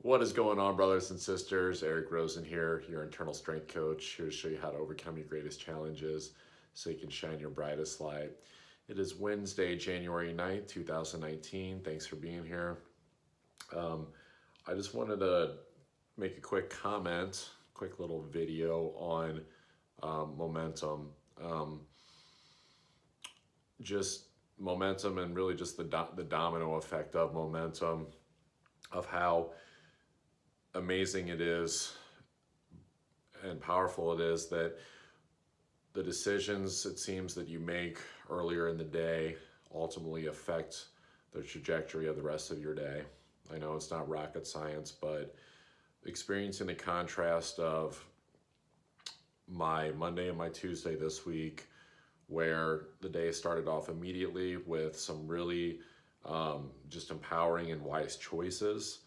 What is going on, brothers and sisters? Eric Rosen here, your internal strength coach, here to show you how to overcome your greatest challenges so you can shine your brightest light. It is Wednesday, January 9th, 2019. Thanks for being here. I just wanted to make a quick comment, quick little video on momentum. Just momentum and really just the domino effect of momentum, of how amazing it is and powerful it is that the decisions, it seems, that you make earlier in the day ultimately affect the trajectory of the rest of your day. I know it's not rocket science, but experiencing the contrast of my Monday and my Tuesday this week, where the day started off immediately with some really just empowering and wise choices,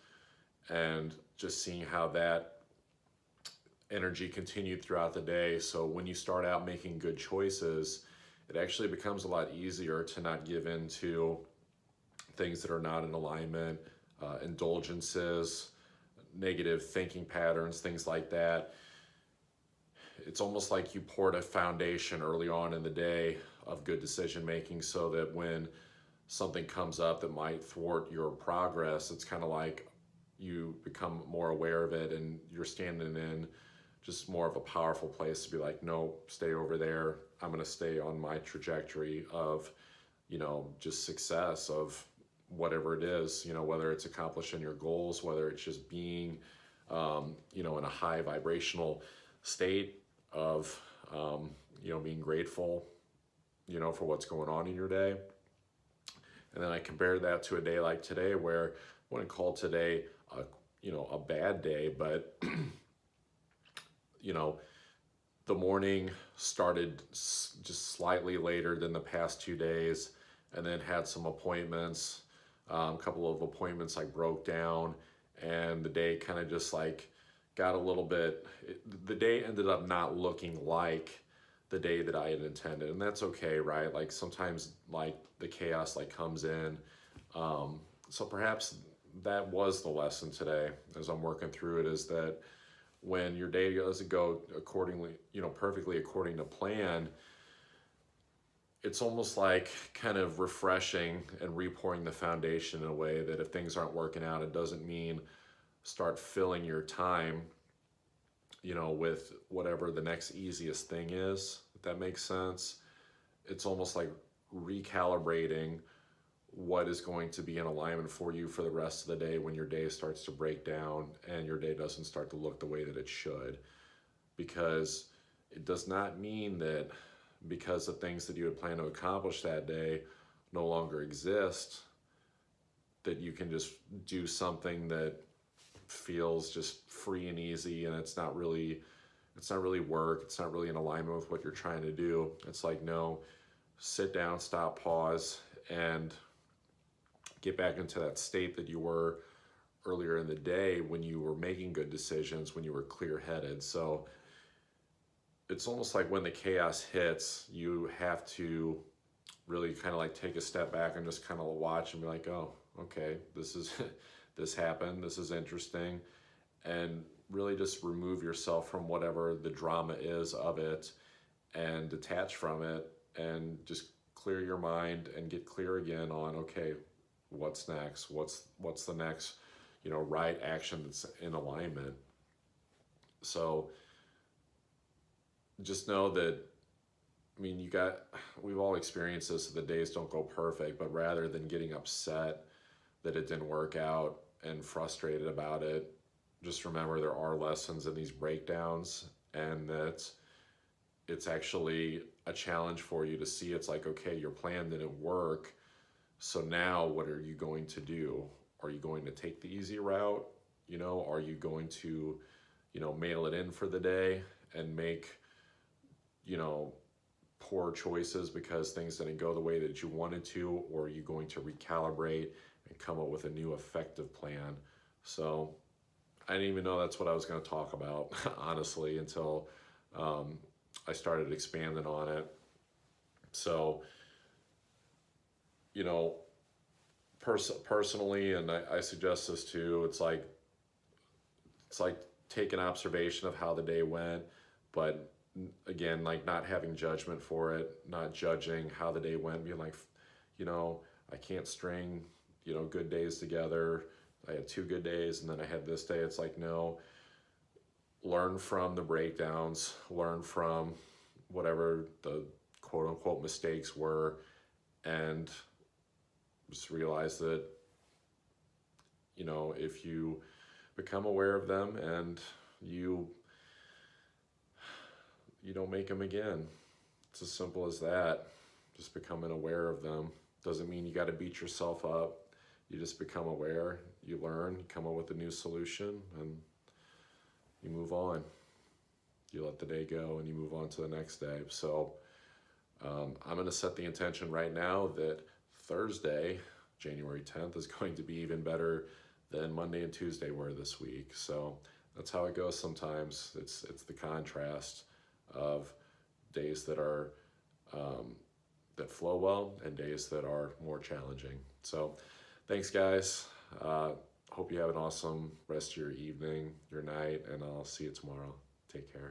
and just seeing how that energy continued throughout the day. So when you start out making good choices, it actually becomes a lot easier to not give in to things that are not in alignment, indulgences, negative thinking patterns, things like that. It's almost like you poured a foundation early on in the day of good decision making, so that when something comes up that might thwart your progress, it's kind of like you become more aware of it, and you're standing in just more of a powerful place to be like, no, stay over there. I'm going to stay on my trajectory of, just success, of whatever it is, whether it's accomplishing your goals, whether it's just being, in a high vibrational state of, being grateful, for what's going on in your day. And then I compare that to a day like today, where I wouldn't call today a bad day, but the morning started just slightly later than the past 2 days, and then had some appointments, a couple of appointments I broke down, and the day kind of just like got a little bit, the day ended up not looking like the day that I had intended, and that's okay, right? Like sometimes like the chaos like comes in, so perhaps that was the lesson today as I'm working through it, is that when your day doesn't go accordingly, perfectly according to plan, it's almost like kind of refreshing and repouring the foundation in a way that if things aren't working out, it doesn't mean start filling your time, with whatever the next easiest thing is, if that makes sense. It's almost like recalibrating what is going to be in alignment for you for the rest of the day when your day starts to break down and your day doesn't start to look the way that it should. Because it does not mean that because the things that you had planned to accomplish that day no longer exist, that you can just do something that feels just free and easy, and it's not really work, it's not really in alignment with what you're trying to do. It's like, no, sit down, stop, pause, and get back into that state that you were earlier in the day when you were making good decisions, when you were clear-headed. So it's almost like when the chaos hits, you have to really kind of like take a step back and just kind of watch and be like, oh, okay, this happened, this is interesting, and really just remove yourself from whatever the drama is of it, and detach from it, and just clear your mind and get clear again on, okay, what's next? What's the next, right action that's in alignment? So just know that, we've all experienced this, the days don't go perfect, but rather than getting upset that it didn't work out and frustrated about it, just remember there are lessons in these breakdowns, and that it's actually a challenge for you to see. It's like, okay, your plan didn't work, so now what are you going to do? Are you going to take the easy route? Are you going to, mail it in for the day and make, poor choices because things didn't go the way that you wanted to? Or are you going to recalibrate and come up with a new effective plan? So I didn't even know that's what I was going to talk about, honestly, until I started expanding on it. So, personally, and I suggest this too, it's like it's like take an observation of how the day went, but again, like not having judgment for it, not judging how the day went, being like, you know, I can't string, you know, good days together. I had 2 good days and then I had this day. It's like, no, learn from the breakdowns, learn from whatever the quote unquote mistakes were, and just realize that, you know, if you become aware of them and you don't make them again. It's as simple as that. Just becoming aware of them. Doesn't mean you got to beat yourself up. You just become aware, you learn, you come up with a new solution, and you move on. You let the day go and you move on to the next day. So I'm going to set the intention right now that Thursday, January 10th, is going to be even better than Monday and Tuesday were this week. So that's how it goes sometimes. It's the contrast of days that are that flow well and days that are more challenging. So thanks, guys. Hope you have an awesome rest of your evening, your night, and I'll see you tomorrow. Take care.